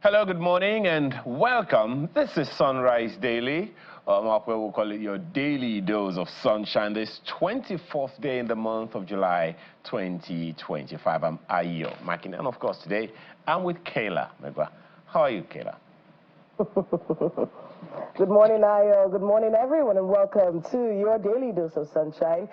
Hello, good morning, and welcome. This is Sunrise Daily, where we'll call it your daily dose of sunshine. This 24th day in the month of July, 2025. I'm Ayo Makin, and of course, today I'm with Kayla Megwa. How are you, Kayla? Good morning, Ayo. Good morning, everyone, and welcome to your daily dose of sunshine.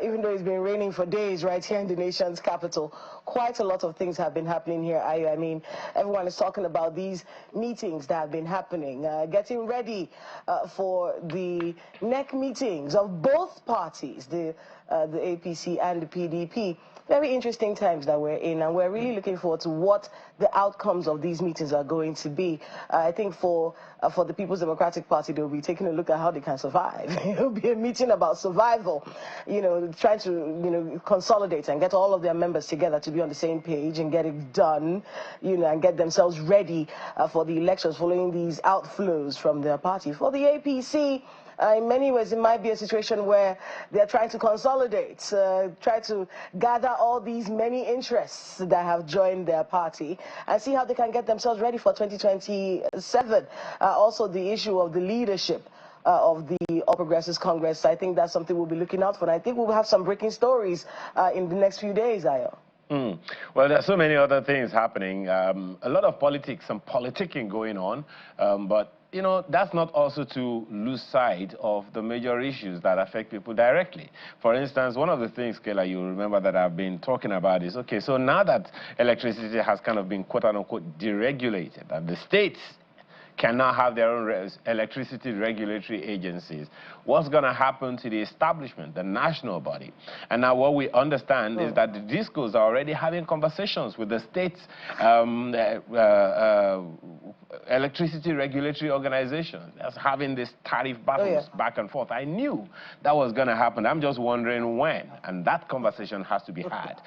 Even though it's been raining for days right here in the nation's capital, quite a lot of things have been happening here, Ayo. I mean, everyone is talking about these meetings that have been happening, getting ready for the NEC meetings of both parties, the APC and the PDP. Very interesting times that we're in, and we're really looking forward to what the outcomes of these meetings are going to be. I think for the People's Democratic Party, they'll be taking a look at how they can survive. It'll be a meeting about survival, trying to, consolidate and get all of their members together to be on the same page and get it done, and get themselves ready for the elections following these outflows from their party. For the APC, in many ways, it might be a situation where they're trying to consolidate, try to gather all these many interests that have joined their party and see how they can get themselves ready for 2027. Also, the issue of the leadership of the All Progressives Congress, I think that's something we'll be looking out for. And I think we'll have some breaking stories in the next few days, Ayo. Well, there are so many other things happening. A lot of politics and politicking going on, but that's not also to lose sight of the major issues that affect people directly. For instance, one of the things, Kayla, you remember that I've been talking about is, okay, so now that electricity has kind of been quote-unquote deregulated, and the states can now have their own electricity regulatory agencies, what's going to happen to the establishment, the national body? And now what we understand is that the discos are already having conversations with the states electricity regulatory organizations. That's having these tariff battles back and forth. I knew that was going to happen. I'm just wondering when, and that conversation has to be had,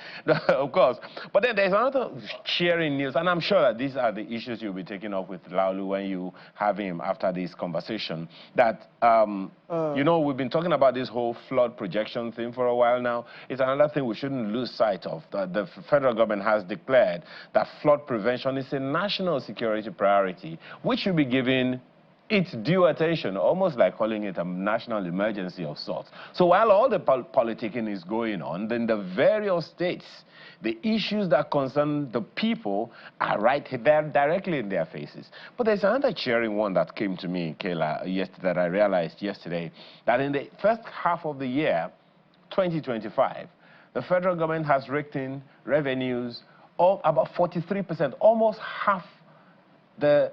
of course. But then there's another cheering news, and I'm sure that these are the issues you'll be taking up with Laulu when you have him after this conversation, that we've been talking about this whole flood projection thing for a while now. It's another thing we shouldn't lose sight of. The federal government has declared that flood prevention is a national security priority, which should be given its due attention, almost like calling it a national emergency of sorts. So while all the politicking is going on, then the various states, the issues that concern the people are right there directly in their faces. But there's another cheering one that came to me, Kayla, that I realized yesterday, that in the first half of the year, 2025, the federal government has raked in revenues of about 43%, almost half the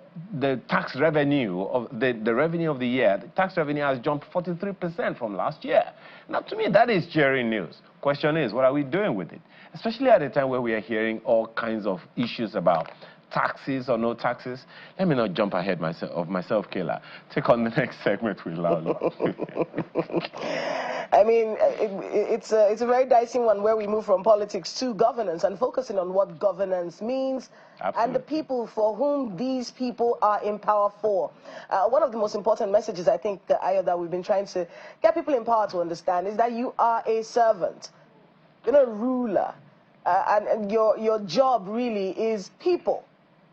tax revenue of the revenue of the year. The tax revenue has jumped 43% from last year. Now, to me, that is cheering news. Question is, what are we doing with it? Especially at a time where we are hearing all kinds of issues about taxes or no taxes. Let me not jump ahead of myself, Kayla. Take on the next segment with Laulu. I mean, it's a very dicey one where we move from politics to governance and focusing on what governance means. Absolutely. And the people for whom these people are in power for. One of the most important messages, I think, Ayo, that we've been trying to get people in power to understand is that you are a servant. You're not a ruler. And your job really is people.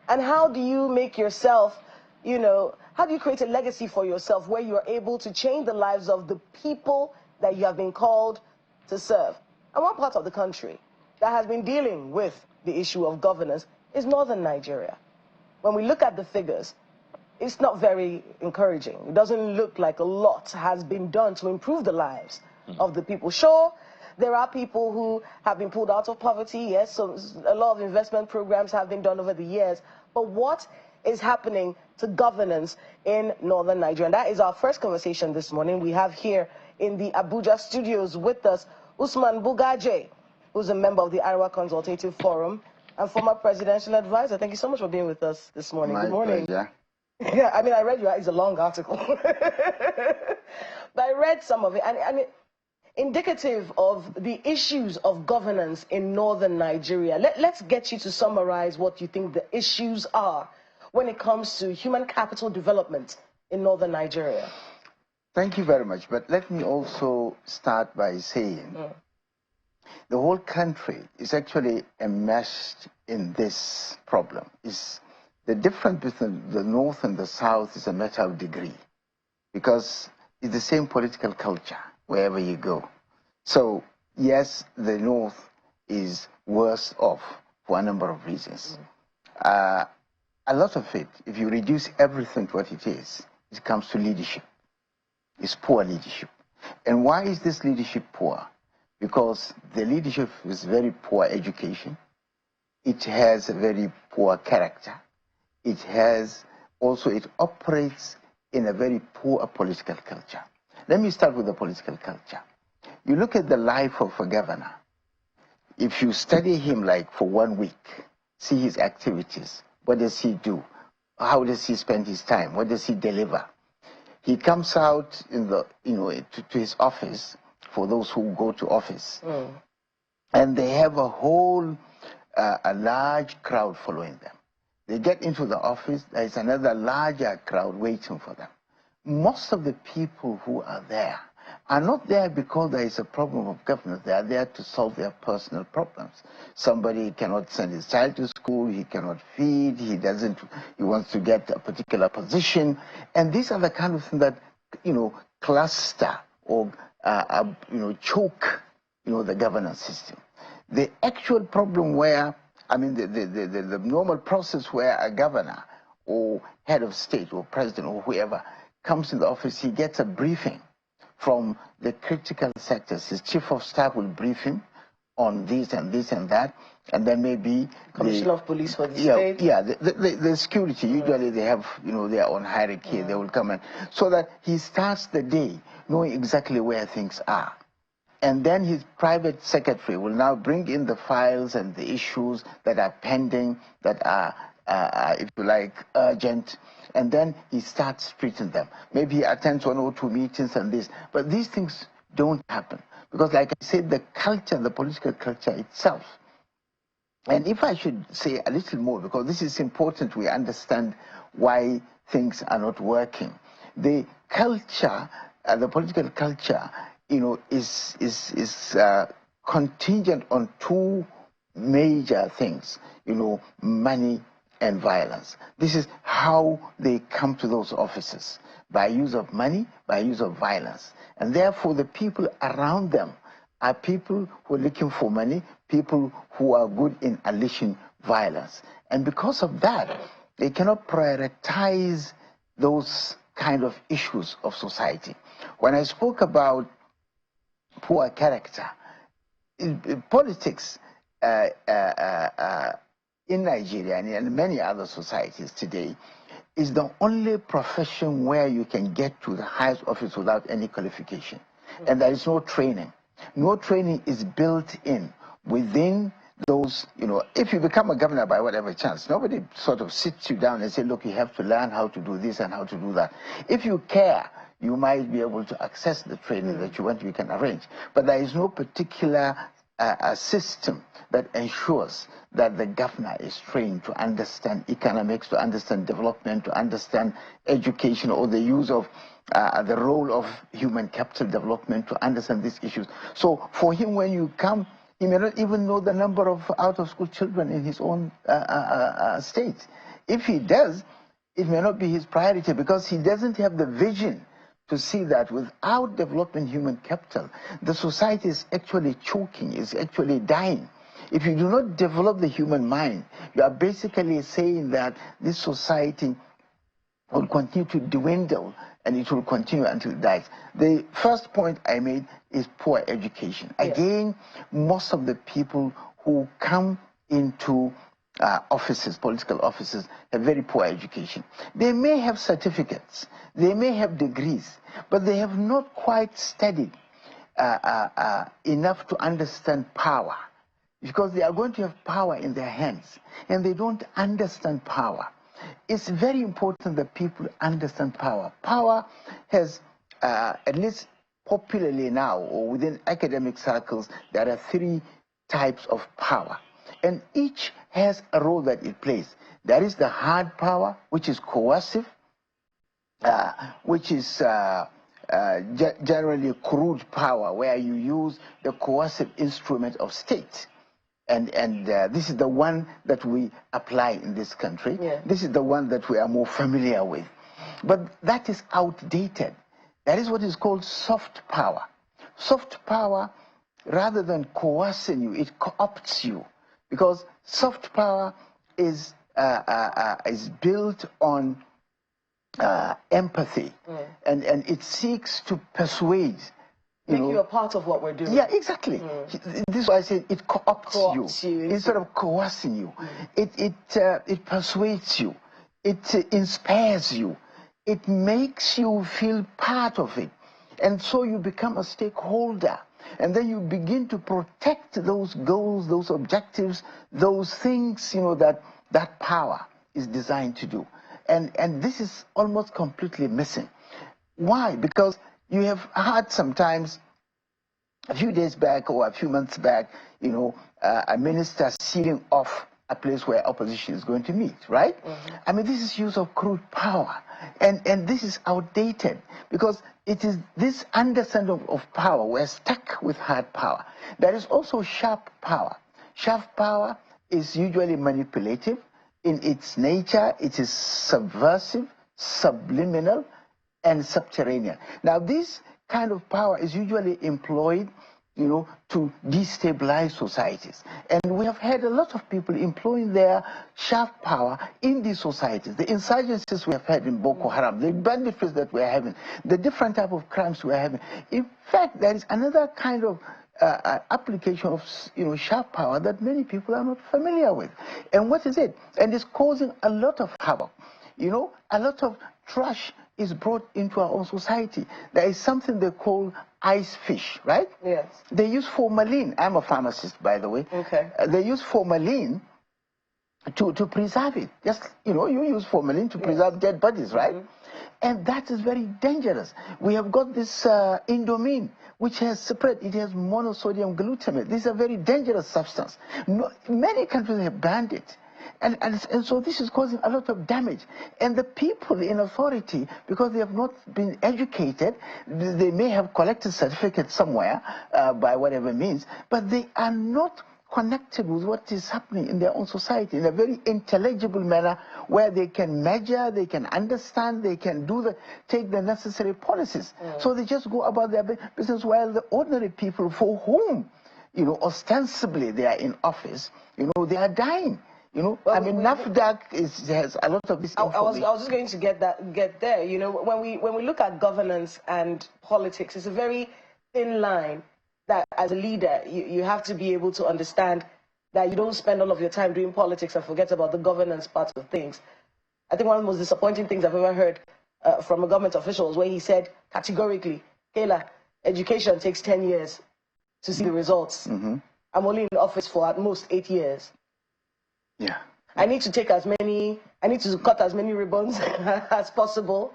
And how do you make yourself, how do you create a legacy for yourself where you are able to change the lives of the people that you have been called to serve? And one part of the country that has been dealing with the issue of governance is northern Nigeria. When we look at the figures, it's not very encouraging. It doesn't look like a lot has been done to improve the lives of the people. Sure, there are people who have been pulled out of poverty, yes, so a lot of investment programs have been done over the years, but what is happening to governance in northern Nigeria? And that is our first conversation this morning. We have here in the Abuja studios with us Usman Bugaje, who's a member of the Arewa Consultative Forum and former presidential advisor. Thank you so much for being with us this morning. Good morning. Pleasure. Yeah, I mean, I read it's a long article, but I read some of it, and indicative of the issues of governance in northern Nigeria. Let's get you to summarize what you think the issues are when it comes to human capital development in northern Nigeria. Thank you very much. But let me also start by saying the whole country is actually enmeshed in this problem. It's the difference between the North and the South is a matter of degree, because it's the same political culture wherever you go. So, yes, the North is worse off for a number of reasons. A lot of it, if you reduce everything to what it is, it comes to leadership. It's poor leadership. And why is this leadership poor? Because the leadership is very poor education. It has a very poor character. It operates in a very poor political culture. Let me start with the political culture. You look at the life of a governor. If you study him like for 1 week, see his activities, what does he do? How does he spend his time? What does he deliver? He comes out in the, to his office, for those who go to office, and they have a whole, a large crowd following them. They get into the office, there is another larger crowd waiting for them. Most of the people who are there are not there because there is a problem of governance. They are there to solve their personal problems. Somebody cannot send his child to school, he cannot feed, he wants to get a particular position. And these are the kind of things that, cluster or, choke, the governance system. The actual problem where, the normal process where a governor or head of state or president or whoever comes in the office, he gets a briefing from the critical sectors. His chief of staff will brief him on this and this and that, and then maybe Commissioner of Police for the state. Yeah, the security, usually they have, their own hierarchy, they will come in, so that he starts the day knowing exactly where things are. And then his private secretary will now bring in the files and the issues that are pending, that are, if you like, urgent, and then he starts treating them. Maybe he attends 1 or 2 meetings and this, but these things don't happen. Because like I said, the culture, the political culture itself. And if I should say a little more, because this is important, we understand why things are not working. The culture, the political culture, is contingent on 2 major things, money and violence. This is how they come to those offices, by use of money, by use of violence. And therefore the people around them are people who are looking for money, people who are good in unleashing violence. And because of that, they cannot prioritize those kind of issues of society. When I spoke about poor character, politics in Nigeria and in many other societies today is the only profession where you can get to the highest office without any qualification. And there is no training. No training is built in within those, if you become a governor by whatever chance, nobody sort of sits you down and say, look, you have to learn how to do this and how to do that. If you care, you might be able to access the training that you want, you can arrange. But there is no particular system that ensures that the governor is trained to understand economics, to understand development, to understand education, or the use of the role of human capital development, to understand these issues. So for him, when you come, he may not even know the number of out-of-school children in his own state. If he does, it may not be his priority, because he doesn't have the vision to see that without developing human capital, the society is actually choking, is actually dying. If you do not develop the human mind, you are basically saying that this society will continue to dwindle, and it will continue until it dies. The first point I made is poor education. Yes. Again, most of the people who come into offices, political offices, have very poor education. They may have certificates, they may have degrees, but they have not quite studied enough to understand power, because they are going to have power in their hands, and they don't understand power. It's very important that people understand power. Power has, at least popularly now, or within academic circles, there are 3 types of power. And each has a role that it plays. There is the hard power, which is coercive, which is generally crude power, where you use the coercive instrument of state. And this is the one that we apply in this country. Yeah. This is the one that we are more familiar with. But that is outdated. That is what is called soft power. Soft power, rather than coercing you, it co-opts you. Because soft power is built on empathy, and it seeks to persuade. Make you a part of what we're doing. Yeah, exactly. This is why I say it co-opts you instead of coercing you. It persuades you. It inspires you. It makes you feel part of it. And so you become a stakeholder. And then you begin to protect those goals, those objectives, those things, that power is designed to do. And this is almost completely missing. Why? Because you have heard sometimes, a few days back or a few months back, a minister sealing off a place where opposition is going to meet, right? I mean, this is use of crude power. And this is outdated because it is this understanding of power. We're stuck with hard power. There is also sharp power. Sharp power is usually manipulative. In its nature, it is subversive, subliminal, and subterranean. Now, this kind of power is usually employed, to destabilize societies. And we have had a lot of people employing their sharp power in these societies. The insurgencies we have had in Boko Haram, the banditries that we are having, the different type of crimes we are having. In fact, there is another kind of application of sharp power that many people are not familiar with. And what is it? And it's causing a lot of havoc. A lot of trash is brought into our own society. There is something they call ice fish, right? Yes. They use formalin. I'm a pharmacist, by the way. Okay. They use formalin to preserve it. Just, you use formalin to preserve dead bodies, right? And that is very dangerous. We have got this indomine, which has spread. It has monosodium glutamate. This is a very dangerous substance. Many countries have banned it. And so this is causing a lot of damage. And the people in authority, because they have not been educated, they may have collected certificates somewhere by whatever means, but they are not connected with what is happening in their own society in a very intelligible manner where they can measure, they can understand, they can take the necessary policies. So they just go about their business while the ordinary people for whom, ostensibly they are in office, they are dying. Well, I mean, NAFDAC has a lot of this information. I was just going to get there. When we look at governance and politics, it's a very thin line that as a leader, you have to be able to understand that you don't spend all of your time doing politics and forget about the governance part of things. I think one of the most disappointing things I've ever heard from a government official was when he said categorically, Kayla, education takes 10 years to see the results. I'm only in office for at most 8 years. Yeah. I need to cut as many ribbons as possible.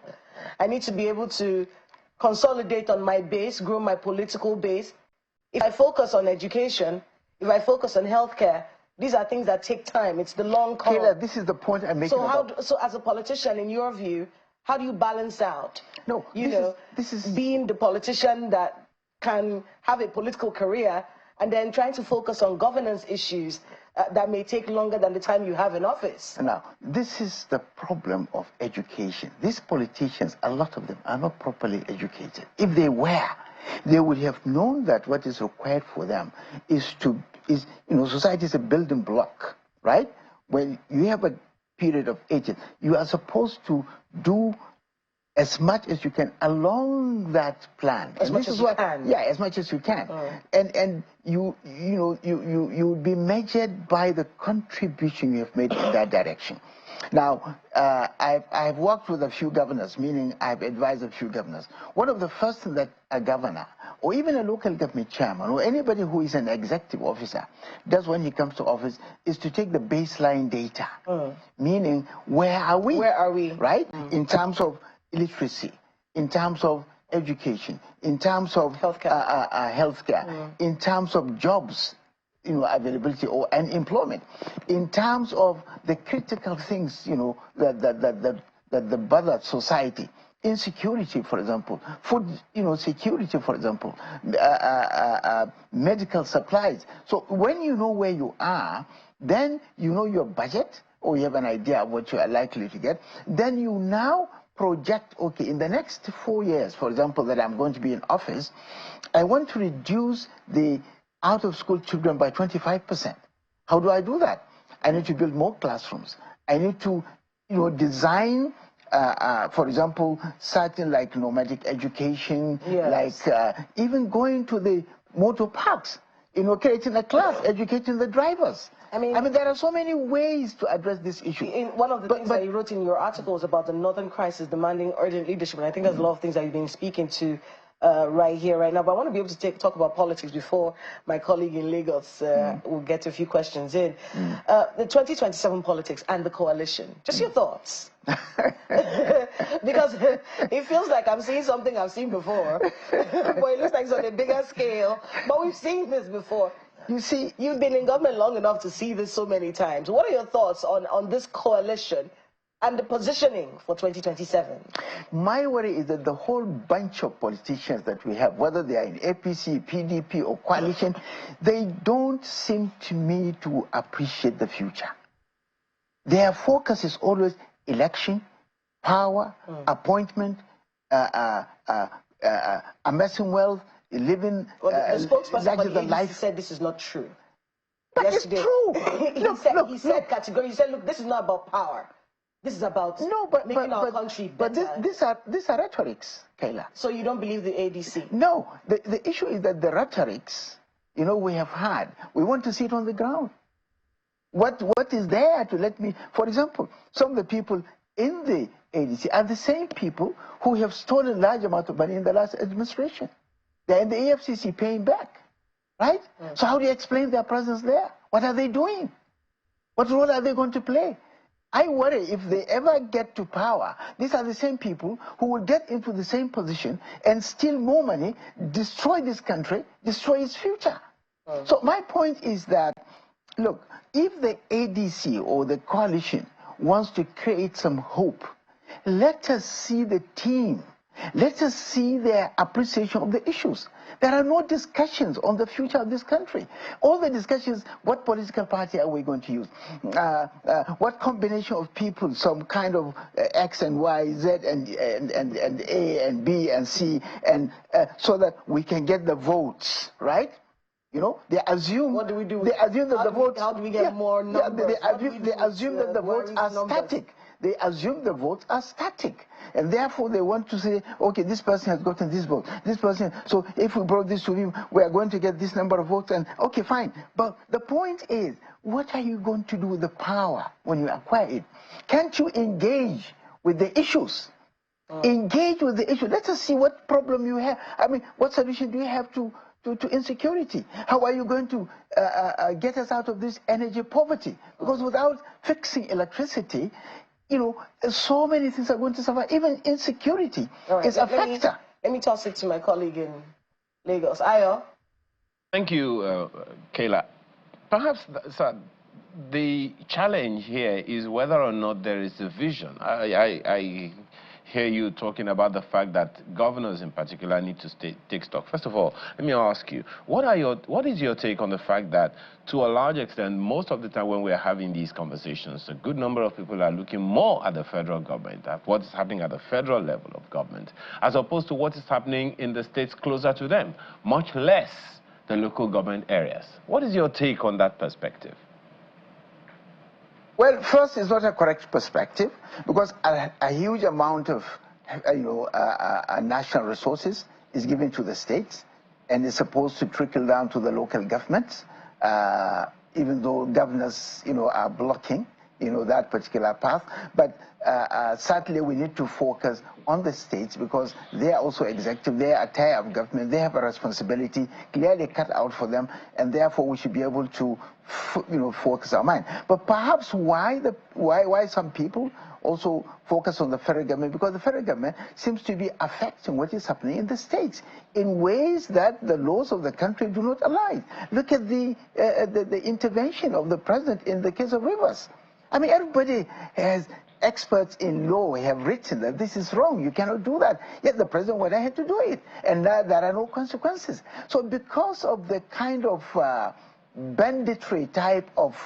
I need to be able to consolidate on my base, grow my political base. If I focus on education, if I focus on healthcare, these are things that take time. It's the long haul. Kayla, this is the point I'm making. So as a politician, in your view, how do you balance out? No, this is being the politician that can have a political career and then trying to focus on governance issues that may take longer than the time you have in office. Now, this is the problem of education. These politicians, a lot of them are not properly educated. If they were, they would have known that what is required for them is society is a building block, right? When you have a period of 8 years, you are supposed to do as much as you can along that plan. As much as you can. Yeah, as much as you can. And you will be measured by the contribution you have made in that direction. Now, I've worked with a few governors, meaning I've advised a few governors. One of the first things that a governor, or even a local government chairman, or anybody who is an executive officer, does when he comes to office is to take the baseline data. Meaning, where are we? Where are we? Right? In terms of literacy, in terms of education, in terms of healthcare, in terms of jobs, availability and employment, in terms of the critical things, that bother society, insecurity, for example, food, security, for example, medical supplies. So when you know where you are, then you know your budget, or you have an idea of what you are likely to get. Then you now project, okay, in the next 4 years, for example, that I'm going to be in office, I want to reduce the out-of-school children by 25%. How do I do that? I need to build more classrooms. I need to, design, for example, certain like nomadic education, yes, like even going to the motor parks, creating a class, educating the drivers. I mean, there are so many ways to address this issue. One of the things that you wrote in your article was about the northern crisis demanding urgent leadership, and I think there's a lot of things that you've been speaking to right here, right now. But I want to be able to talk about politics before my colleague in Lagos will get a few questions in. The 2027 politics and the coalition. Just your thoughts. Because it feels like I'm seeing something I've seen before, but it looks like it's on a bigger scale. But we've seen this before. You see, you've been in government long enough to see this so many times. What are your thoughts on this coalition and the positioning for 2027? My worry is that the whole bunch of politicians that we have, whether they are in APC, PDP, or coalition, they don't seem to me to appreciate the future. Their focus is always election, power, appointment, amassing wealth, living the spokesperson for the life. Said this is not true. But yesterday, it's true. he said categorically, he said, look, this is not about power. This is about making our country better. But these are rhetorics, Kayla. So you don't believe the ADC? No. The issue is that the rhetorics, we have had, we want to see it on the ground. What is there to let me, for example, some of the people in the ADC are the same people who have stolen large amounts of money in the last administration. They're in the EFCC paying back, right? So how do you explain their presence there? What are they doing? What role are they going to play? I worry if they ever get to power, these are the same people who will get into the same position and steal more money, destroy this country, destroy its future. So my point is that, look, if the ADC or the coalition wants to create some hope, let us see the team. Let us see their appreciation of the issues. There are no discussions on the future of this country. All the discussions, what political party are we going to use? What combination of people, some kind of X and Y, Z and A and B and C, and so that we can get the votes, right? They assume. What do we do? They assume that the votes. How do we get more numbers? They assume that the votes are static. They assume the votes are static. And therefore they want to say, okay, this person has gotten this vote, this person, so if we brought this to him, we are going to get this number of votes, and okay, fine. But the point is, what are you going to do with the power when you acquire it? Can't you engage with the issues? Engage with the issue. Let us see what problem you have. I mean, what solution do you have to insecurity? How are you going to get us out of this energy poverty? Because without fixing electricity, so many things are going to suffer. Even insecurity is a factor. Let me toss it to my colleague in Lagos. Ayo. Thank you, Kayla. Perhaps, sir, the challenge here is whether or not there is a vision. I hear you talking about the fact that governors in particular need to take stock. First of all, let me ask you, what is your take on the fact that, to a large extent, most of the time when we're having these conversations, a good number of people are looking more at the federal government, at what is happening at the federal level of government, as opposed to what is happening in the states closer to them, much less the local government areas. What is your take on that perspective? Well, first, it's not a correct perspective, because a huge amount of national resources is given to the states and is supposed to trickle down to the local governments, even though governors are blocking that particular path. But certainly we need to focus on the states, because they are also executive, they are a tier of government, they have a responsibility clearly cut out for them, and therefore we should be able to focus our mind. But perhaps why some people also focus on the federal government, because the federal government seems to be affecting what is happening in the states in ways that the laws of the country do not allow. Look at the intervention of the president in the case of Rivers. I mean, everybody has experts in law have written that this is wrong, you cannot do that. Yet the president went ahead to do it, and there are no consequences. So because of the kind of banditry type of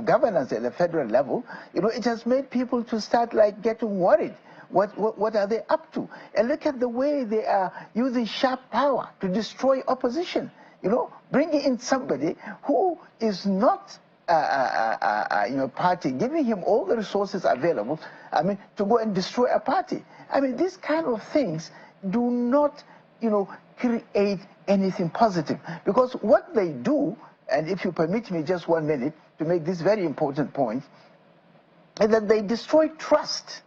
governance at the federal level, it has made people to start like getting worried. What are they up to? And look at the way they are using sharp power to destroy opposition. Bringing in somebody who is not party, giving him all the resources available, to go and destroy a party. These kind of things do not, create anything positive. Because what they do, and if you permit me just 1 minute to make this very important point, is that they destroy trust.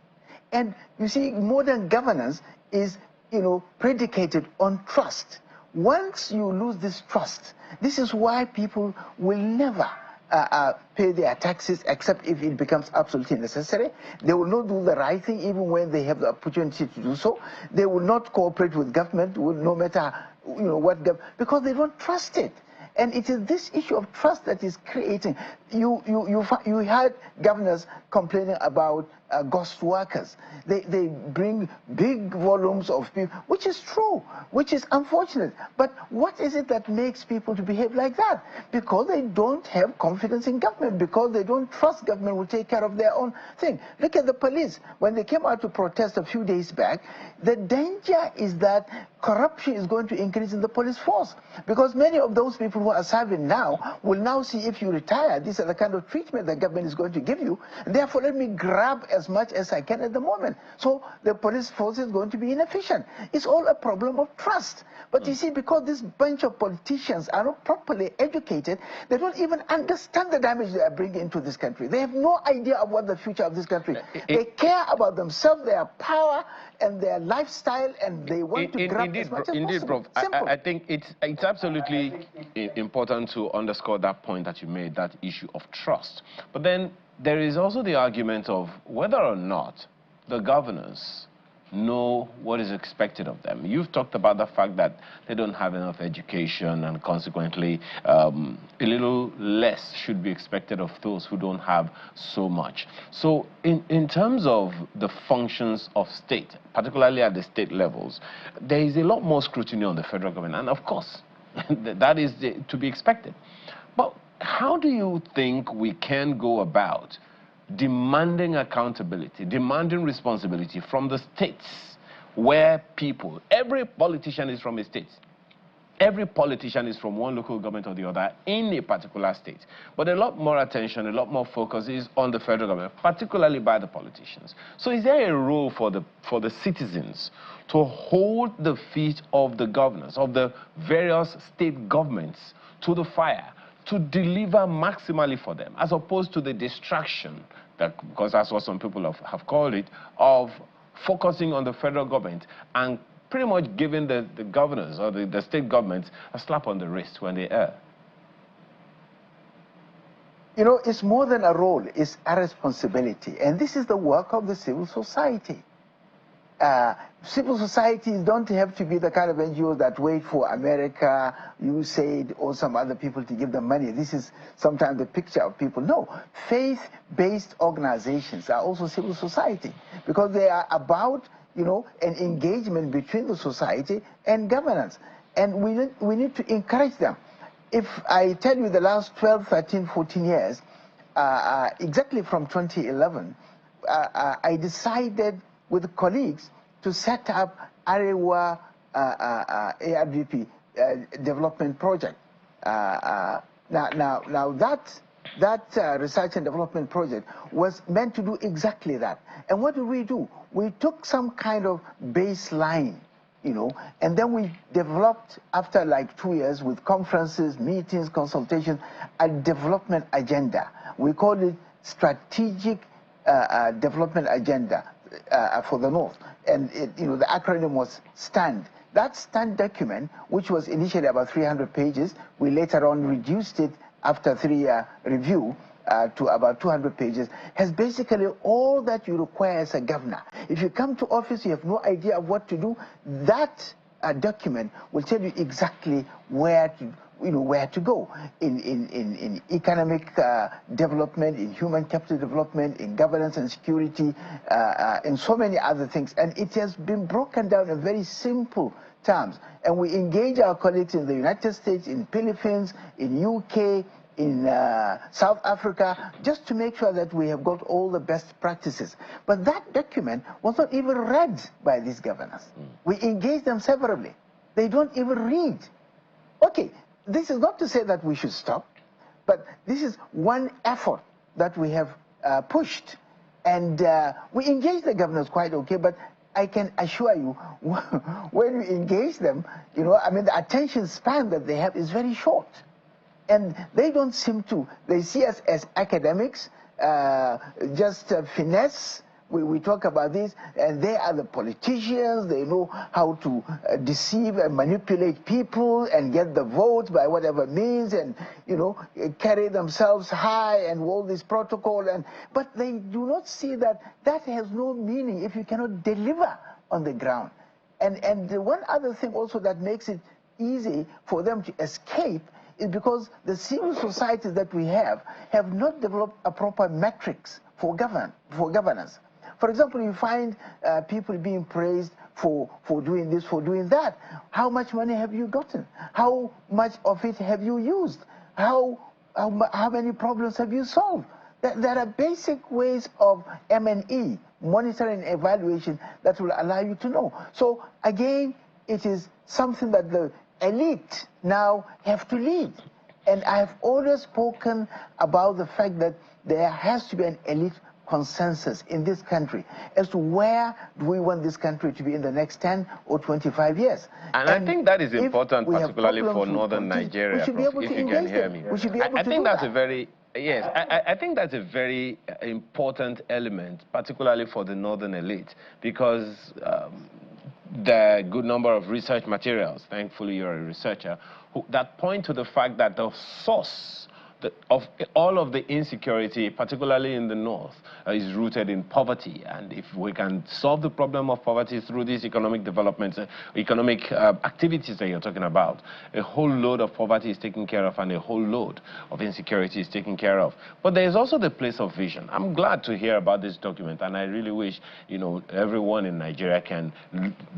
And you see, modern governance is, predicated on trust. Once you lose this trust, this is why people will never pay their taxes except if it becomes absolutely necessary. They will not do the right thing even when they have the opportunity to do so. They will not cooperate with government, no matter what, because they don't trust it. And it is this issue of trust that is creating. You had governors complaining about ghost workers. They bring big volumes of people, which is true, which is unfortunate. But what is it that makes people to behave like that? Because they don't have confidence in government, because they don't trust government will take care of their own thing. Look at the police. When they came out to protest a few days back, the danger is that corruption is going to increase in the police force, because many of those people who are serving now will now see, if you retire, these are the kind of treatment the government is going to give you, and therefore let me grab as much as I can at the moment. So the police force is going to be inefficient. It's all a problem of trust. But you see, because this bunch of politicians are not properly educated, they don't even understand the damage they are bringing into this country. They have no idea of what the future of this country is. They care about themselves, their power, and their lifestyle, and they want to grab as much as possible. Prof. I think it's absolutely important to underscore that point that you made, that issue of trust. But then there is also the argument of whether or not the governors know what is expected of them. You've talked about the fact that they don't have enough education, and consequently a little less should be expected of those who don't have so much. So in terms of the functions of state, particularly at the state levels, there is a lot more scrutiny on the federal government, and of course that is to be expected. But how do you think we can go about demanding accountability, demanding responsibility from the states where people, every politician is from a state. Every politician is from one local government or the other in a particular state. But a lot more attention, a lot more focus is on the federal government, particularly by the politicians. So is there a role for the citizens to hold the feet of the governors, of the various state governments to the fire, to deliver maximally for them, as opposed to the distraction, because that's what some people have called it, of focusing on the federal government and pretty much giving the governors or the state governments a slap on the wrist when they err? It's more than a role, it's a responsibility. And this is the work of the civil society. Civil societies don't have to be the kind of NGOs that wait for America, USAID, or some other people to give them money. This is sometimes the picture of people. No, faith-based organizations are also civil society, because they are about, an engagement between the society and governance. And we need to encourage them. If I tell you the last 12, 13, 14 years, exactly from 2011, I decided with colleagues to set up Arewa ARDP development project. Now that research and development project was meant to do exactly that. And what did we do? We took some kind of baseline, and then we developed, after like 2 years with conferences, meetings, consultations, a development agenda. We called it Strategic Development Agenda for the North. And the acronym was STAND. That STAND document, which was initially about 300 pages, we later on reduced it after 3-year review to about 200 pages, has basically all that you require as a governor. If you come to office, you have no idea of what to do, that document will tell you exactly where where to go in economic development, in human capital development, in governance and security, in so many other things. And it has been broken down in very simple terms. And we engage our colleagues in the United States, in Philippines, in UK, in South Africa, just to make sure that we have got all the best practices. But that document was not even read by these governors. We engage them severally. They don't even read. Okay, this is not to say that we should stop, but this is one effort that we have pushed. And we engage the governors quite okay, but I can assure you, when you engage them, I mean, the attention span that they have is very short. And they don't seem to, they see us as academics, just finesse. We talk about this, and they are the politicians. They know how to deceive and manipulate people and get the votes by whatever means, and carry themselves high and all this protocol. But they do not see that that has no meaning if you cannot deliver on the ground. And the one other thing also that makes it easy for them to escape is because the civil societies that we have not developed a proper metrics for governance. For example, you find people being praised for doing this, for doing that. How much money have you gotten? How much of it have you used? How many problems have you solved? There are basic ways of M&E, monitoring and evaluation, that will allow you to know. So again, it is something that the elite now have to lead. And I have always spoken about the fact that there has to be an elite consensus in this country as to where do we want this country to be in the next 10 or 25 years. And I think that is important, particularly for northern Nigeria, if you can hear me. I think that's a very, yes, I think that's a very important element, particularly for the northern elite, because the good number of research materials, thankfully you're a researcher, that point to the fact that the source of all of the insecurity, particularly in the north, is rooted in poverty. And if we can solve the problem of poverty through these economic developments, economic activities that you're talking about, a whole load of poverty is taken care of and a whole load of insecurity is taken care of. But there is also the place of vision. I'm glad to hear about this document, and I really wish everyone in Nigeria can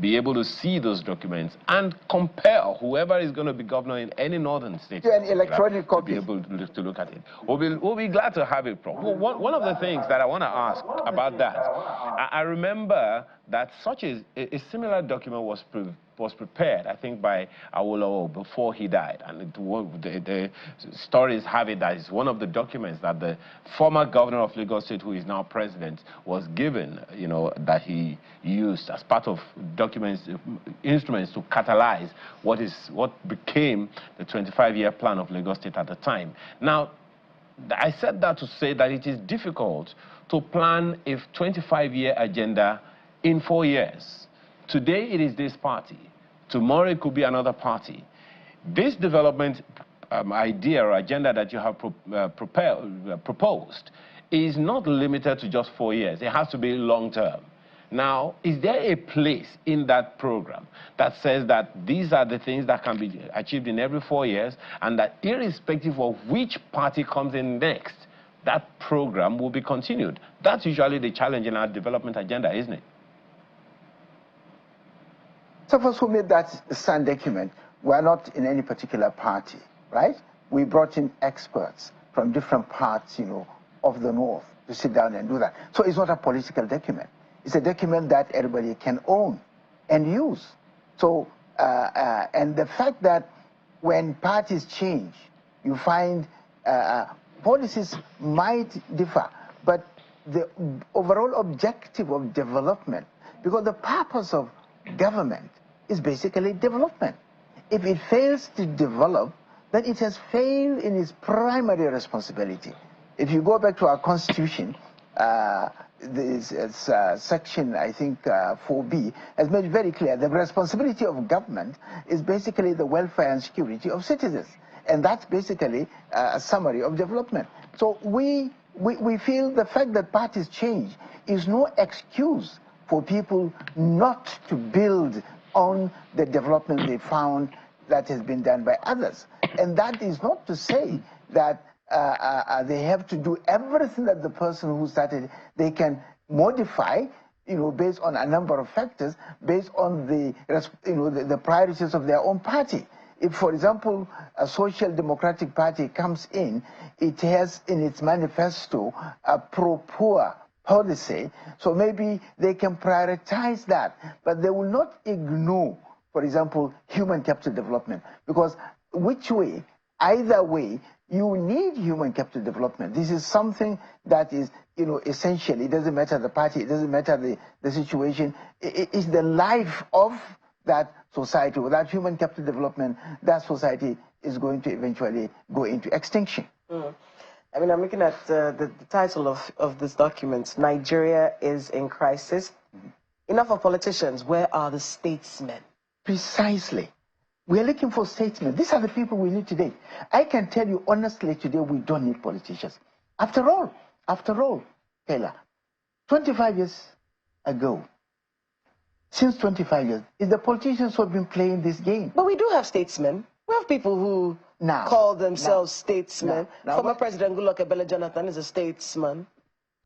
be able to see those documents and compare whoever is going to be governor in any northern state. Yeah, an electronic copy. To be able to look at it. We'll be glad to have it. One of the things that I want to ask about that, I remember that such a similar document was prepared, I think, by Awolowo before he died. And the stories have it that it's one of the documents that the former governor of Lagos State, who is now president, was given, that he used as part of documents, instruments to catalyze what became the 25-year plan of Lagos State at the time. Now, I said that to say that it is difficult to plan a 25-year agenda in 4 years. Today it is this party. Tomorrow it could be another party. This development idea or agenda that you have proposed is not limited to just 4 years. It has to be long-term. Now, is there a place in that program that says that these are the things that can be achieved in every 4 years, and that irrespective of which party comes in next, that program will be continued? That's usually the challenge in our development agenda, isn't it? Some of us who made that stand document were not in any particular party, right? We brought in experts from different parts, of the North to sit down and do that. So it's not a political document. It's a document that everybody can own and use. So, and the fact that when parties change, you find policies might differ, but the overall objective of development, because the purpose of government is basically development. If it fails to develop, then it has failed in its primary responsibility. If you go back to our Constitution, this section, I think, 4B, has made very clear the responsibility of government is basically the welfare and security of citizens. And that's basically a summary of development. So we feel the fact that parties change is no excuse for people not to build on the development they found that has been done by others. And that is not to say that they have to do everything that the person who started. They can modify, based on a number of factors, based on the priorities of their own party. If, for example, a social democratic party comes in, it has in its manifesto a pro-poor policy, so maybe they can prioritize that, but they will not ignore, for example, human capital development, because which way, either way, you need human capital development. This is something that is, essential. It doesn't matter the party, it doesn't matter the situation. It's the life of that society. Without human capital development, that society is going to eventually go into extinction. I mean, I'm looking at the title of this document, Nigeria is in crisis. Enough of politicians, where are the statesmen? Precisely. We are looking for statesmen. These are the people we need today. I can tell you honestly today, we don't need politicians. After all, Taylor, 25 years ago, since 25 years, it's the politicians who have been playing this game. But we do have statesmen. We have people who call themselves statesmen. Former President Goodluck Ebele Jonathan is a statesman.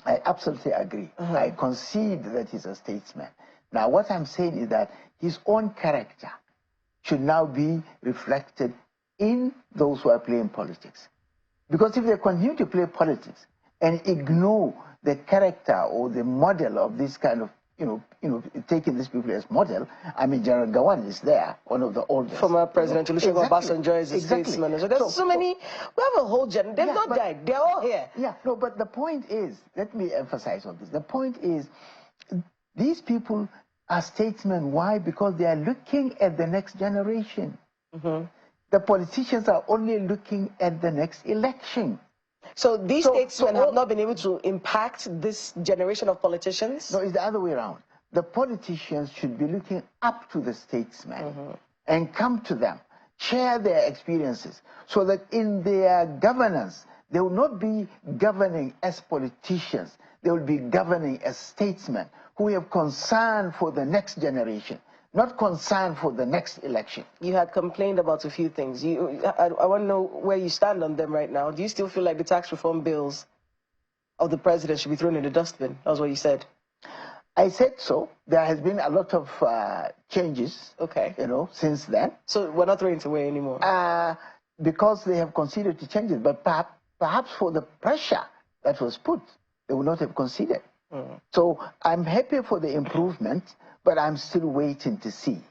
I absolutely agree. I concede that he's a statesman. Now, what I'm saying is that his own character should now be reflected in those who are playing politics. Because if they continue to play politics and ignore the character or the model of this kind of, taking these people as model, I mean, General Gawan is there, one of the oldest. Former President Olusegun Obasanjo is a statesman. So there's so many, we have a whole generation, they've not died, they're all here. Yeah, no, but the point is, let me emphasize on this, the point is, these people are statesmen. Why? Because they are looking at the next generation. The politicians are only looking at the next election. So these statesmen have not been able to impact this generation of politicians? No, it's the other way around. The politicians should be looking up to the statesmen and come to them, share their experiences, so that in their governance, they will not be governing as politicians, they will be governing as statesmen who have concern for the next generation, not concern for the next election. You had complained about a few things. I want to know where you stand on them right now. Do you still feel like the tax reform bills of the president should be thrown in the dustbin? That was what you said. I said so. There has been a lot of changes, since then. So we're not throwing it away anymore? Because they have considered to change it, but perhaps for the pressure that was put, they would not have considered. So I'm happy for the improvement, but I'm still waiting to see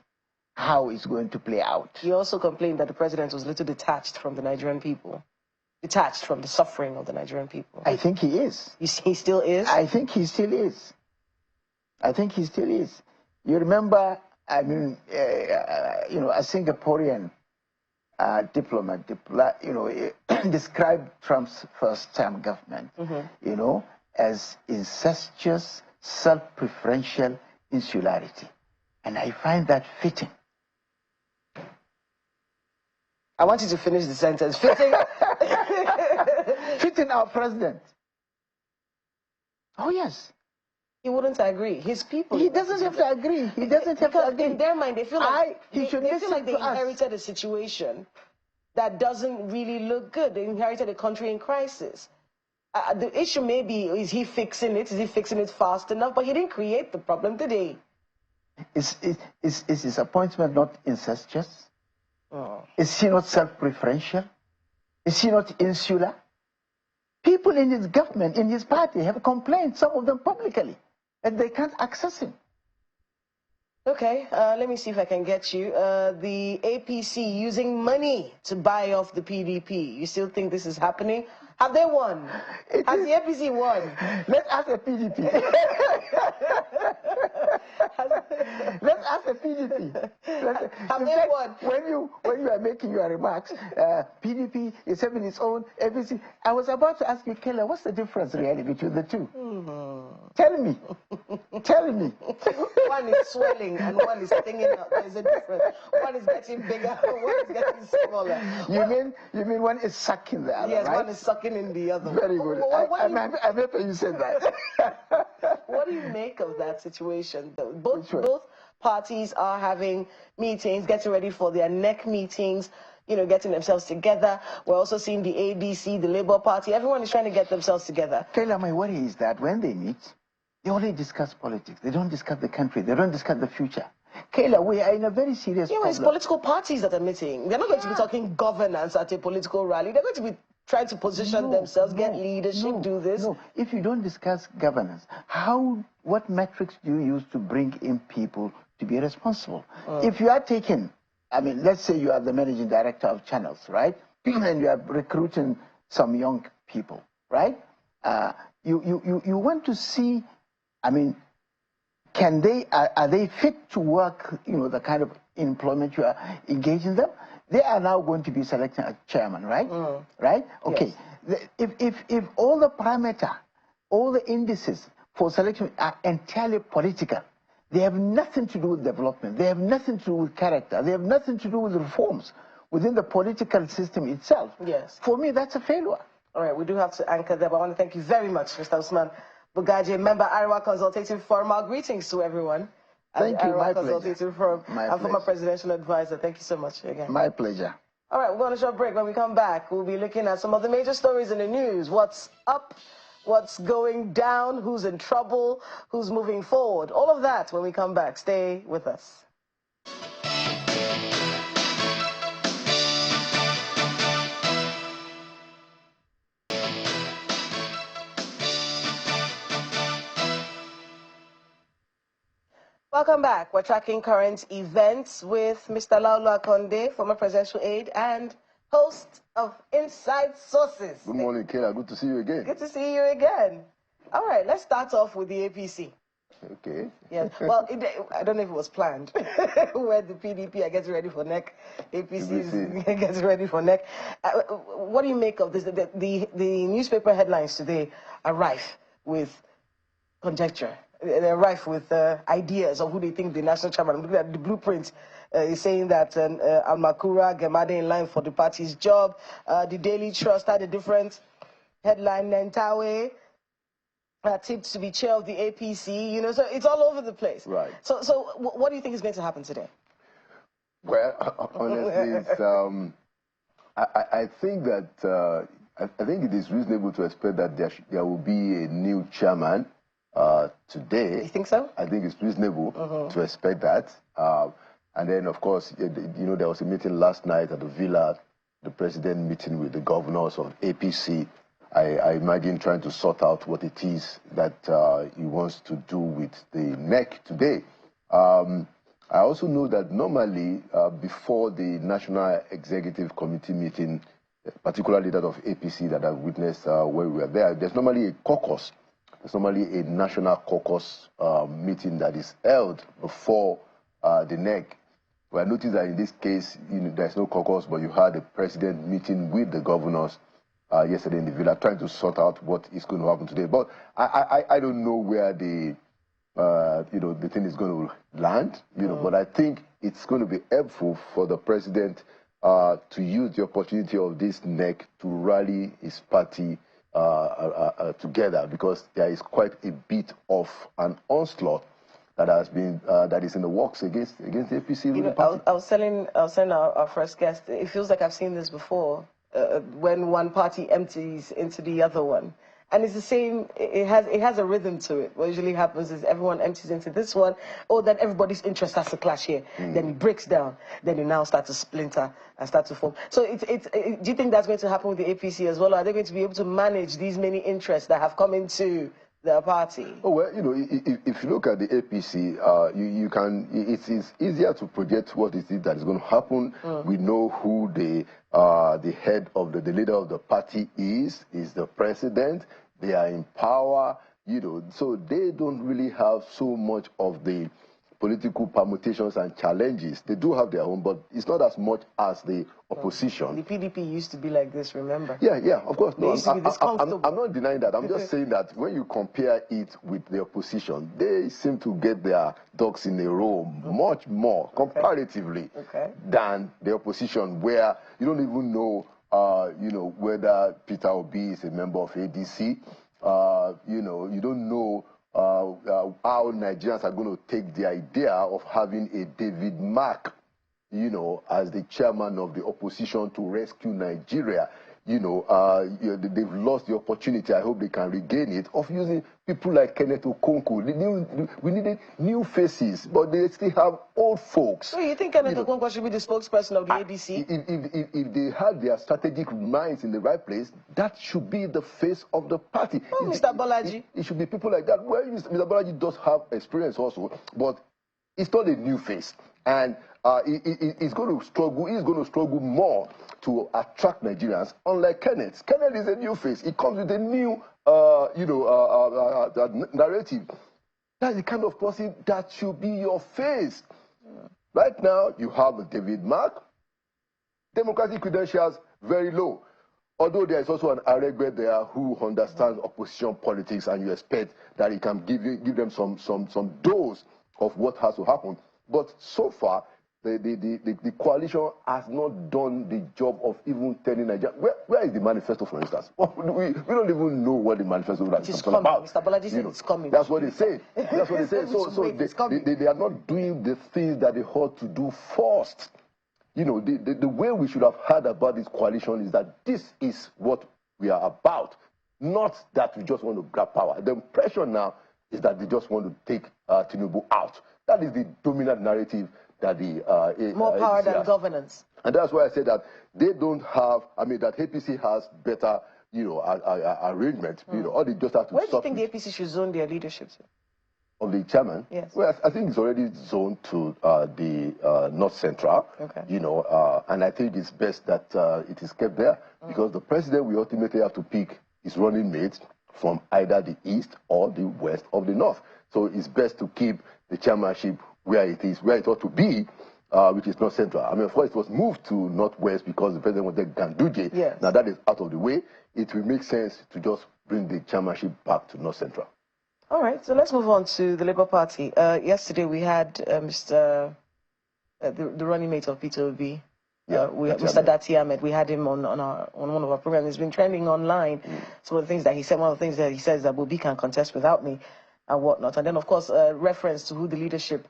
how it's going to play out. You also complained that the president was a little detached from the Nigerian people, detached from the suffering of the Nigerian people. I think he is. He still is? I think he still is. I think he still is. You remember, I mean, a Singaporean diplomat, described Trump's first-term government, as incestuous, self-preferential insularity. And I find that fitting. I want you to finish the sentence. Fitting? Fitting our president. Oh, yes. He wouldn't agree. His people... He doesn't have to agree. He doesn't have to agree. In their mind, they feel like they inherited a situation that doesn't really look good. They inherited a country in crisis. The issue may be, is he fixing it? Is he fixing it fast enough? But he didn't create the problem, did he? Is his appointment not incestuous? Is he not self-preferential? Is he not insular? People in his government, in his party, have complained, some of them publicly, that they can't access him. Okay, let me see if I can get you. The APC using money to buy off the PDP. You still think this is happening? Have they won? Has the APC won? Let's ask the PDP. Let's ask the PDP. Have they won? When you are making your remarks, PDP is having its own APC. I was about to ask you, Keller, what's the difference really between the two? Tell me. Tell me. One is swelling and one is stinging out. There's a difference. One is getting bigger, one is getting smaller. You mean one is sucking the other, yes, right? One is sucking in the other. Very good. I'm happy you said that. What do you make of that situation, though? Both parties are having meetings, getting ready for their NEC meetings, you know, getting themselves together. We're also seeing the ADC, the Labour Party. Everyone is trying to get themselves together. Kayla, my worry is that when they meet, they only discuss politics. They don't discuss the country. They don't discuss the future. Kayla, we are in a very serious problem. It's political parties that are meeting. They're not going to be talking governance at a political rally. They're going to be trying to position themselves, get leadership, do this. No, if you don't discuss governance, what metrics do you use to bring in people to be responsible? If you are taking, I mean, let's say you are the managing director of channels, right? And you are recruiting some young people, right? You want to see, I mean, are they fit to work, you know, the kind of employment you are engaging them? They are now going to be selecting a chairman, right? Right? Okay. Yes. If all the parameter, all the indices for selection are entirely political, they have nothing to do with development. They have nothing to do with character. They have nothing to do with reforms within the political system itself. Yes. For me, that's a failure. All right, we do have to anchor there, but I want to thank you very much, Mr. Usman Bugaje, member Iowa Consultative Forum. Our greetings to everyone. Thank you, my pleasure. And former presidential advisor. Thank you so much again. My pleasure. All right, we're going to a short break. When we come back, we'll be looking at some of the major stories in the news. What's up, what's going down, who's in trouble, who's moving forward. All of that when we come back. Stay with us. Welcome back. We're tracking current events with Mr. Laulu Akande, former presidential aide and host of Inside Sources. Good morning, Kayla. Good to see you again. Good to see you again. All right, let's start off with the APC. Okay. Yes. Well, I don't know if it was planned. Where the PDP are getting ready for NEC, APC is getting ready for NEC. What do you make of this? The newspaper headlines today are rife with conjecture. They're rife with ideas of who they think the national chairman. Look at the blueprint. Is saying that Almakura, Gemade in line for the party's job. The Daily Trust had a different headline. Nentawe tipped to be chair of the APC. You know, so it's all over the place. Right. So what do you think is going to happen today? Well, honestly, I think that I think it is reasonable to expect that there will be a new chairman. Today. You think so? I think it's reasonable to expect that. And then, of course, you know, there was a meeting last night at the Villa, the president meeting with the governors of APC. I imagine trying to sort out what it is that he wants to do with the NEC today. I also know that normally before the National Executive Committee meeting, particularly that of APC that I witnessed where we were there, there's normally a caucus. There's normally a national caucus meeting that is held before the NEC. Well, I noticed that in this case, you know, there's no caucus, but you had the president meeting with the governors yesterday in the Villa, trying to sort out what is going to happen today. But I don't know where the you know, the thing is going to land. You know, but I think it's going to be helpful for the president to use the opportunity of this NEC to rally his party together, because there is quite a bit of an onslaught that has been that is in the works against APC. You know, I was telling our first guest, it feels like I've seen this before when one party empties into the other one. And it's the same, it has a rhythm to it. What usually happens is everyone empties into this one, or then everybody's interest has to clash here. Then it breaks down. Then you now start to splinter and start to form. So do you think that's going to happen with the APC as well? Or are they going to be able to manage these many interests that have come into their party? Oh, well, you know, if you look at the APC, you can, it's easier to project what it is that is going to happen. We know who the head of the leader of the party is the president. They are in power, you know, so they don't really have so much of the political permutations and challenges. They do have their own, but it's not as much as the opposition. The PDP used to be like this, remember? Yeah, of course. No, I'm not denying that. I'm just saying that when you compare it with the opposition, they seem to get their ducks in a row much more, comparatively, than the opposition, where you don't even know, you know, whether Peter Obi is a member of ADC. You know, you don't know how Nigerians are going to take the idea of having a David Mark, you know, as the chairman of the opposition to rescue Nigeria. You know, they've lost the opportunity. I hope they can regain it, of using people like Kenneth Okonkwo. We needed new faces, but they still have old folks. So you think Kenneth Okonkwo should be the spokesperson of the ABC? If they had their strategic minds in the right place, that should be the face of the party. Oh, Mr. Bolaji. It should be people like that. Well, Mr. Bolaji does have experience also, but it's not a new face. And he's going to struggle more to attract Nigerians, unlike Kenneth. Kenneth is a new face. He comes with a new, narrative. That's the kind of person that should be your face. Right now, you have a David Mark. Democratic credentials, very low. Although there is also an Aregbe there who understands opposition politics, and you expect that he can give them some dose of what has to happen. But so far, the coalition has not done the job of even telling Nigeria. Where is the manifesto, for instance? We don't even know what the manifesto is about. Mr. Bolaji said it's coming. That's what they say. That's what they say. So they are not doing the things that they ought to do first. You know, the way we should have heard about this coalition is that this is what we are about, not that we just want to grab power. The impression now is that they just want to take Tinubu out. That is the dominant narrative that the more power than governance. And that's why I said that they don't have, I mean, that APC has better, you know, arrangement. You know, all they just have to. Where do you think the APC should zone their leadership to? Of the chairman? Yes. Well, I think it's already zoned to the North Central. Okay. You know, and I think it's best that it is kept there, because the president will ultimately have to pick his running mates from either the East or the West of the North. So it's best to keep the chairmanship where it is, where it ought to be, which is North Central. I mean, of course, it was moved to Northwest because the president wanted Ganduje. Yes. Now that is out of the way. It will make sense to just bring the chairmanship back to North Central. All right, so let's move on to the Labour Party. Yesterday we had the running mate of Peter Obi, Mr. Dati Ahmed. We had him on one of our programs. He's been trending online. Some of the things that he said, one of the things that he says that Obi can contest without me and whatnot. And then, of course, reference to who the leadership,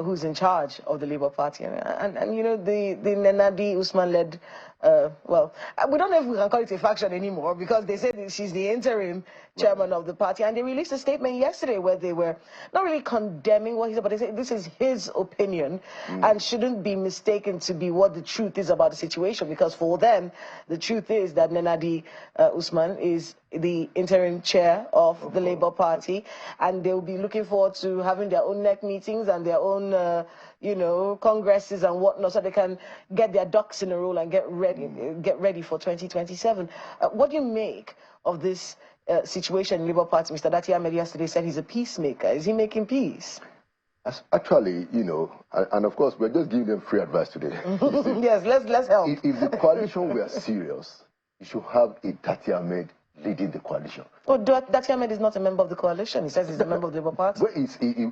who's in charge of the Labour Party. And you know, the Nenadi Usman-led, well, we don't know if we can call it a faction anymore, because they said she's the interim chairman of the party. And they released a statement yesterday where they were not really condemning what he said, but they said this is his opinion and shouldn't be mistaken to be what the truth is about the situation, because for them, the truth is that Nenadi Usman is the interim chair of the Labour Party, and they'll be looking forward to having their own NEC meetings and their own you know, congresses and whatnot, so they can get their ducks in a row and get ready for 2027. What do you make of this situation in Labour Party? Mr. Dati Ahmed yesterday said he's a peacemaker. Is he making peace? Actually, you know, and of course, we're just giving them free advice today. Yes, let's help. If the coalition were serious, you should have a Dati Ahmed leading the coalition. Oh, Dati Ahmed is not a member of the coalition. He says he's a member of the Labour Party. Well,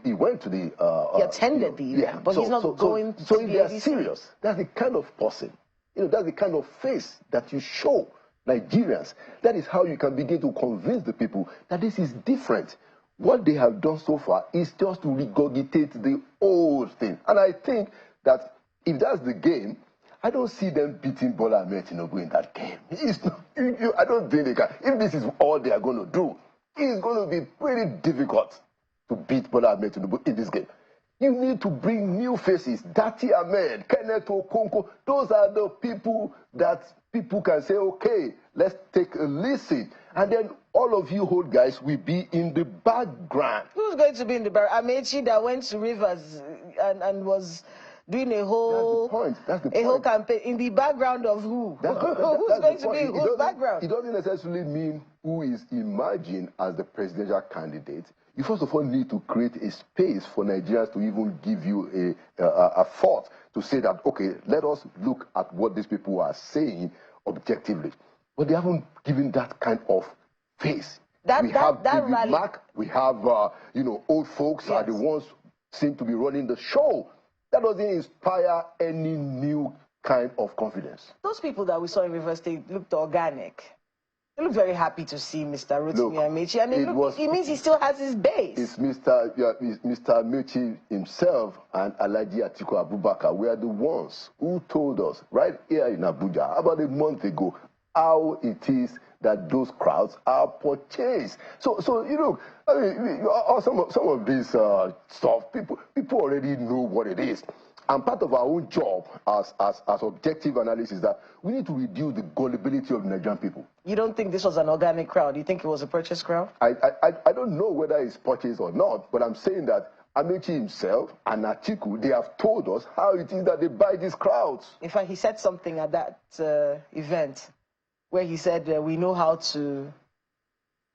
he went to the... he attended the event, but he's not going to So if the they are ABC. serious, that's the kind of person, you know, that's the kind of face that you show Nigerians. That is how you can begin to convince the people that this is different. What they have done so far is just to regurgitate the old thing. And I think that if that's the game, I don't see them beating Bola Ahmed Tinubu in that game. I don't think they can. If this is all they are going to do, it's going to be pretty difficult to beat Bola Ahmed Tinubu in this game. You need to bring new faces. Dati Ahmed, Kenneth Okonkwo, those are the people that people can say, okay, let's take a listen. And then all of you old guys will be in the background. Who's going to be in the background? Amechi that went to Rivers and was doing a whole whole campaign in the background of who? Who's going to be in whose background? It doesn't necessarily mean who is emerging as the presidential candidate. You first of all need to create a space for Nigerians to even give you a thought to say that, okay, let us look at what these people are saying objectively. But they haven't given that kind of face. We have David Mark, we have, you know, old folks are the ones seem to be running the show. That doesn't inspire any new kind of confidence. Those people that we saw in River State looked organic. I look very happy to see Mr. Rotimi Amaechi, and it means he still has his base. It's Mr. Amaechi himself and Alhaji Atiku Abubakar were the ones who told us right here in Abuja about a month ago how it is that those crowds are purchased. So you know, I mean, some of this stuff, people already know what it is. And part of our own job as objective analysis is that we need to reduce the gullibility of Nigerian people. You don't think this was an organic crowd? You think it was a purchase crowd? I don't know whether it's purchased or not, but I'm saying that Amaechi himself and Atiku, they have told us how it is that they buy these crowds. In fact, he said something at that event where he said, we know how to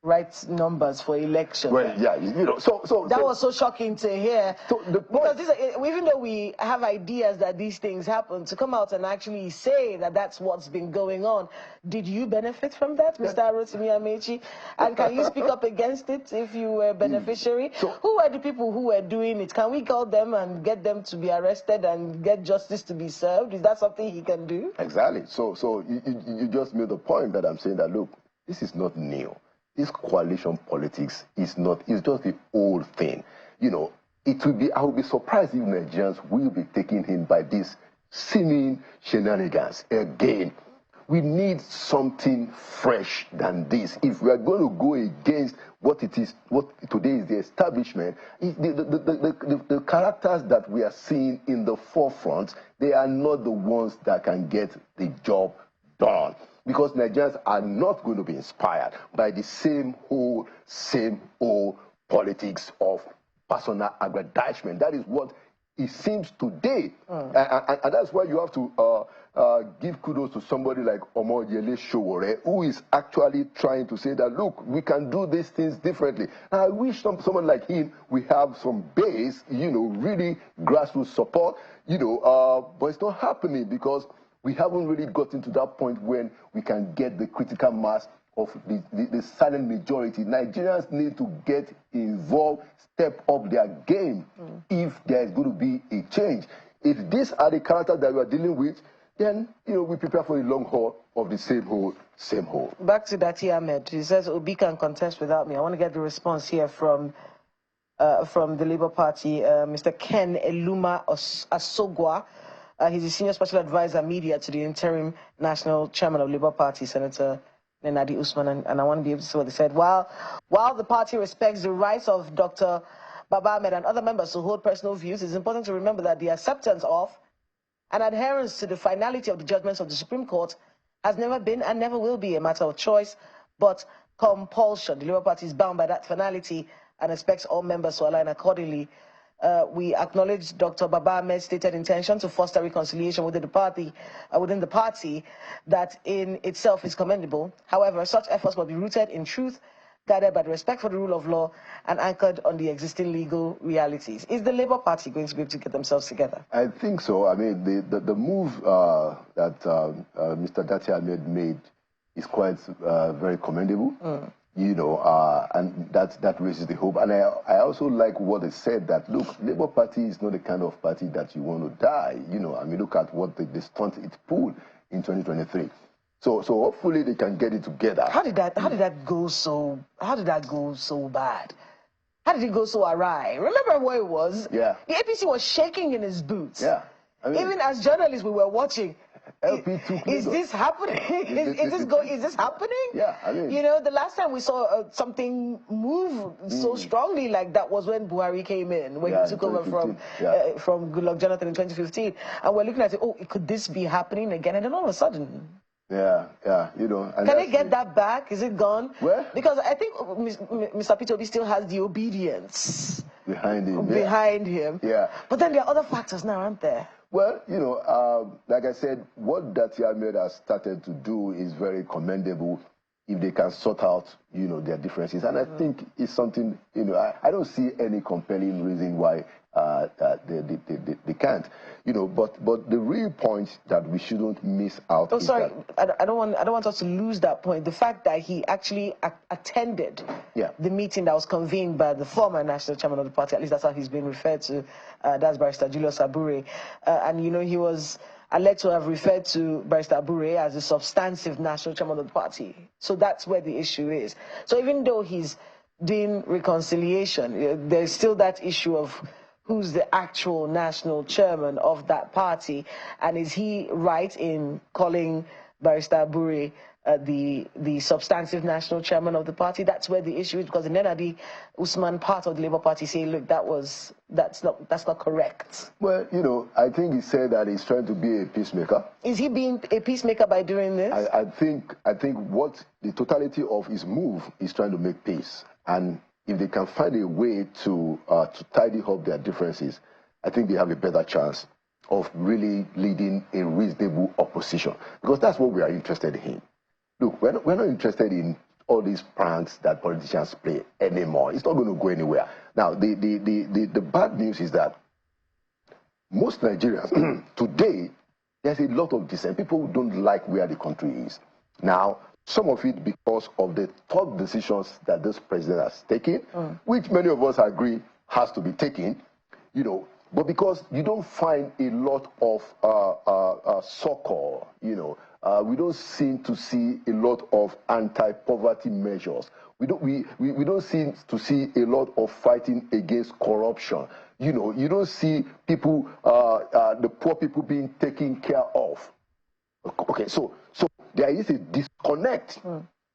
write numbers for election. Well, yeah, you know, that was so shocking to hear. Because even though we have ideas that these things happen, to come out and actually say that that's what's been going on, did you benefit from that, Mr. Rotimi Amaechi? And can you speak up against it if you were a beneficiary? Who were the people who were doing it? Can we call them and get them to be arrested and get justice to be served? Is that something he can do? Exactly. So you just made the point that I'm saying that, look, this is not new. This coalition politics is not, it's just the old thing. You know, I would be surprised if Nigerians will be taken in by this seeming shenanigans. Again, we need something fresh than this. If we are going to go against what it is, what today is the establishment, the characters that we are seeing in the forefront, they are not the ones that can get the job done. Because Nigerians are not going to be inspired by the same old politics of personal aggrandizement. That is what it seems today. And that's why you have to give kudos to somebody like Omoyele Sowore, who is actually trying to say that, look, we can do these things differently. And I wish someone like him, we have some base, you know, really grassroots support, you know, but it's not happening because we haven't really gotten to that point when we can get the critical mass of the silent majority. Nigerians need to get involved, step up their game if there is going to be a change. If these are the characters that we are dealing with, then, you know, we prepare for the long haul of the same hole. Back to Dati Ahmed. He says, Obi can contest without me. I want to get the response here from the Labour Party, Mr. Ken Eluma Asogwa. He's a senior special advisor media to the interim national chairman of Labour Party, Senator Nenadi Usman, and I want to be able to see what they said. While the party respects the rights of Dr. Baba Ahmed and other members to hold personal views, it's important to remember that the acceptance of and adherence to the finality of the judgments of the Supreme Court has never been and never will be a matter of choice, but compulsion. The Labour Party is bound by that finality and expects all members to align accordingly. We acknowledge Dr. Baba Ahmed's stated intention to foster reconciliation within the party that in itself is commendable. However, such efforts must be rooted in truth, guided by the respect for the rule of law, and anchored on the existing legal realities. Is the Labour Party going to be able to get themselves together? I think so. I mean, the move that Mr. Dati Ahmed made is quite very commendable. You know, and that raises the hope. And I also like what they said, that, look, Labour Party is not the kind of party that you want to die. You know, I mean, look at what the stunt it pulled in 2023. So hopefully they can get it together. How did that go so bad? How did it go so awry? Remember where it was? Yeah. The APC was shaking in its boots. Yeah. I mean, even as journalists, we were watching. LP2 is this happening? Is this happening? Yeah, I mean, you know, the last time we saw something move so strongly like that was when Buhari came in, when he took over from Goodluck Jonathan in 2015, and we're looking at it. Oh, could this be happening again? And then all of a sudden. Yeah, you know. Can they get that back? Is it gone? Where? Because I think Mr. Peter Obi still has the obedience behind him. Yeah. But then there are other factors now, aren't there? Well, you know, like I said, what Dati Ahmed has started to do is very commendable if they can sort out, you know, their differences. And I think it's something, you know, I don't see any compelling reason why they can't, you know. But the real point that we shouldn't miss out. Oh, sorry, I don't want us to lose that point. The fact that he actually attended the meeting that was convened by the former national chairman of the party, at least that's how he's been referred to. That's Barrister Julius Abure, and you know, he was alleged to have referred to Barrister Bure as the substantive national chairman of the party. So that's where the issue is. So even though he's doing reconciliation, there's still that issue of who's the actual national chairman of that party, and is he right in calling Barrister Bure the substantive national chairman of the party? That's where the issue is, because in Nenadi, Usman, part of the Labour Party, say, look, that's not correct. Well, you know, I think he said that he's trying to be a peacemaker. Is he being a peacemaker by doing this? I think what the totality of his move is trying to make peace, and if they can find a way to tidy up their differences, I think they have a better chance of really leading a reasonable opposition, because that's what we are interested in. Look, we're not interested in all these pranks that politicians play anymore. It's not going to go anywhere. Now, the bad news is that most Nigerians today, there's a lot of dissent. People don't like where the country is. Now, some of it because of the tough decisions that this president has taken, which many of us agree has to be taken, you know, but because you don't find a lot of succor, you know, we don't seem to see a lot of anti-poverty measures. We don't seem to see a lot of fighting against corruption. You know, you don't see people, the poor people being taken care of. Okay, so there is a disconnect.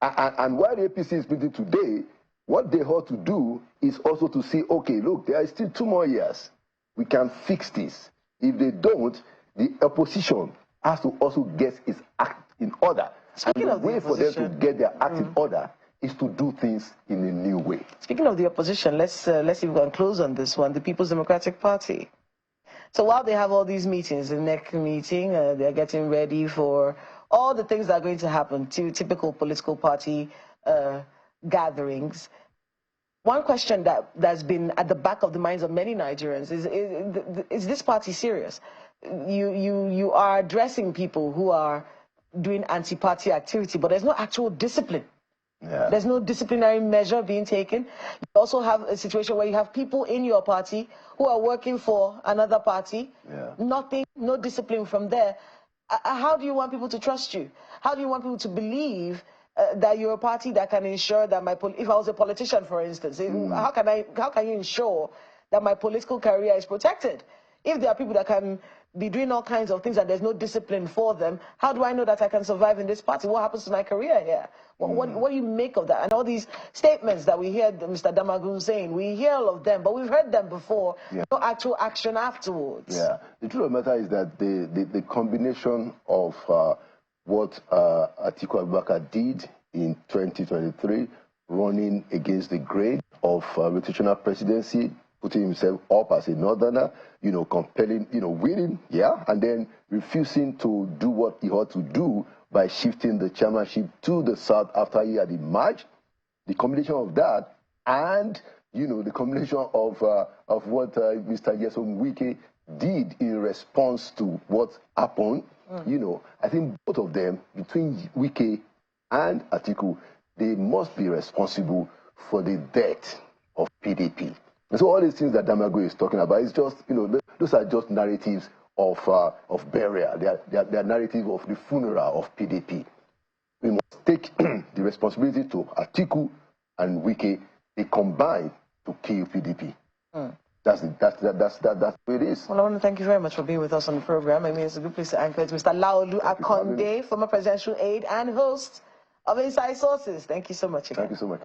And while the APC is meeting today, what they ought to do is also to say, okay, look, there are still 2 more years. We can fix this. If they don't, the opposition has to also get its act in order. Speaking and the way for them to get their act in order is to do things in a new way. Speaking of the opposition, let's see if we can close on this one, the People's Democratic Party. So while they have all these meetings, the next meeting, they're getting ready for all the things that are going to happen, typical political party gatherings. One question that's been at the back of the minds of many Nigerians is this party serious? You are addressing people who are doing anti-party activity, but there's no actual discipline. Yeah. There's no disciplinary measure being taken. You also have a situation where you have people in your party who are working for another party. Yeah. Nothing, no discipline from there. How do you want people to trust you? How do you want people to believe that you're a party that can ensure that if I was a politician, for instance, how can you ensure that my political career is protected? If there are people that can be doing all kinds of things and there's no discipline for them, how do I know that I can survive in this party? What happens to my career here? What do you make of that? And all these statements that we hear Mr. Damagun saying, we hear all of them, but we've heard them before. Yeah. No actual action afterwards. Yeah, the truth of the matter is that the combination of what Atiku Abubakar did in 2023, running against the grain of rotational presidency, putting himself up as a northerner, you know, compelling, you know, winning, yeah, and then refusing to do what he ought to do by shifting the chairmanship to the south after he had emerged. The combination of that and, you know, the combination of what Mr. Nyesom Wike did in response to what happened, you know, I think both of them, between Wike and Atiku, they must be responsible for the death of PDP. And so all these things that Damago is talking about is just, you know, those are just narratives of burial. They are narrative of the funeral of PDP. We must take the responsibility to Atiku and Wike. They combine to kill PDP. That's what it is. Well, I want to thank you very much for being with us on the program. I mean, it's a good place to anchor. It's Mr. Laolu Akande, former presidential aide and host of Inside Sources. Thank you so much again. Thank you so much.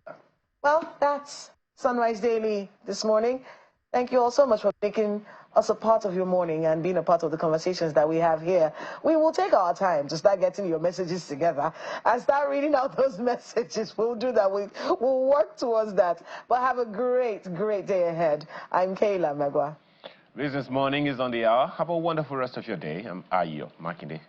Well, that's Sunrise Daily this morning. Thank you all so much for making us a part of your morning and being a part of the conversations that we have here. We will take our time to start getting your messages together and start reading out those messages. We'll do that. We'll work towards that. But have a great, great day ahead. I'm Kayla Megwa. Business Morning is on the hour. Have a wonderful rest of your day. I'm Ayo Makinde.